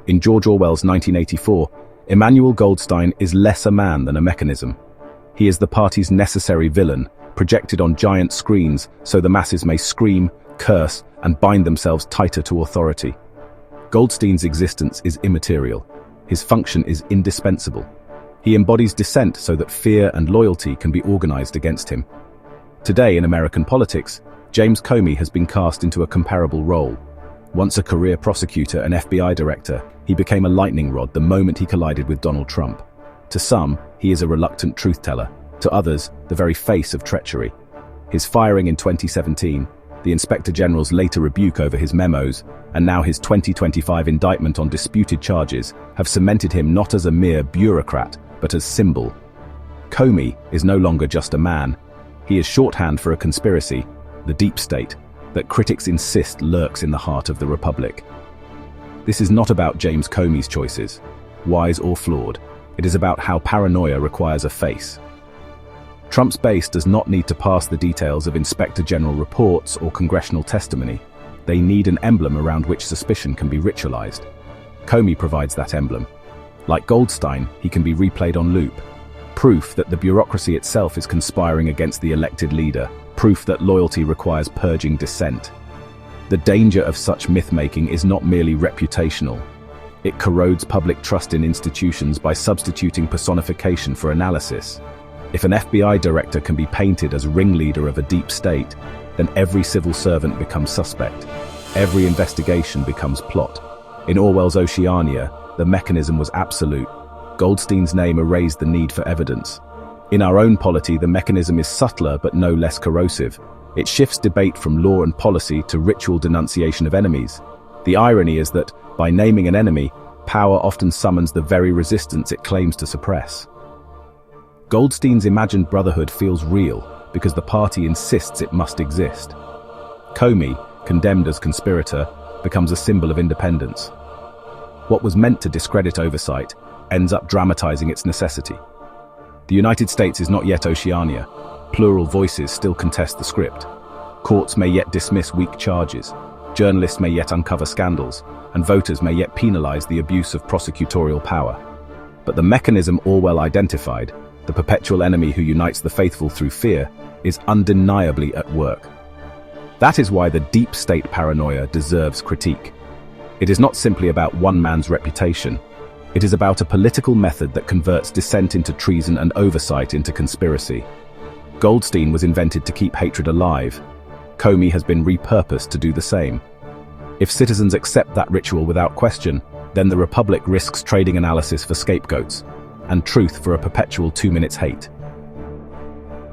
In George Orwell's 1984, Emmanuel Goldstein is less a man than a mechanism. He is the party's necessary villain, projected on giant screens so the masses may scream, curse, and bind themselves tighter to authority. Goldstein's existence is immaterial. His function is indispensable. He embodies dissent so that fear and loyalty can be organized against him. Today in American politics, James Comey has been cast into a comparable role. Once a career prosecutor and FBI director, he became a lightning rod the moment he collided with Donald Trump. To some, he is a reluctant truth-teller. To others, the very face of treachery. His firing in 2017, the Inspector General's later rebuke over his memos, and now his 2025 indictment on disputed charges have cemented him not as a mere bureaucrat, but as symbol. Comey is no longer just a man. He is shorthand for a conspiracy, the deep state, that critics insist lurks in the heart of the Republic. This is not about James Comey's choices, wise or flawed. It is about how paranoia requires a face. Trump's base does not need to pass the details of Inspector General reports or congressional testimony. They need an emblem around which suspicion can be ritualized. Comey provides that emblem. Like Goldstein, he can be replayed on loop. Proof that the bureaucracy itself is conspiring against the elected leader. Proof that loyalty requires purging dissent. The danger of such myth-making is not merely reputational. It corrodes public trust in institutions by substituting personification for analysis. If an FBI director can be painted as ringleader of a deep state, then every civil servant becomes suspect. Every investigation becomes plot. In Orwell's Oceania, the mechanism was absolute. Goldstein's name erased the need for evidence. In our own polity, the mechanism is subtler but no less corrosive. It shifts debate from law and policy to ritual denunciation of enemies. The irony is that, by naming an enemy, power often summons the very resistance it claims to suppress. Goldstein's imagined brotherhood feels real because the party insists it must exist. Comey, condemned as conspirator, becomes a symbol of independence. What was meant to discredit oversight ends up dramatizing its necessity. The United States is not yet Oceania. Plural voices still contest the script. Courts may yet dismiss weak charges. Journalists may yet uncover scandals. And voters may yet penalize the abuse of prosecutorial power. But the mechanism Orwell identified, the perpetual enemy who unites the faithful through fear, is undeniably at work. That is why the deep state paranoia deserves critique. It is not simply about one man's reputation. It is about a political method that converts dissent into treason and oversight into conspiracy. Goldstein was invented to keep hatred alive. Comey has been repurposed to do the same. If citizens accept that ritual without question, then the Republic risks trading analysis for scapegoats, and truth for a perpetual 2 minutes hate.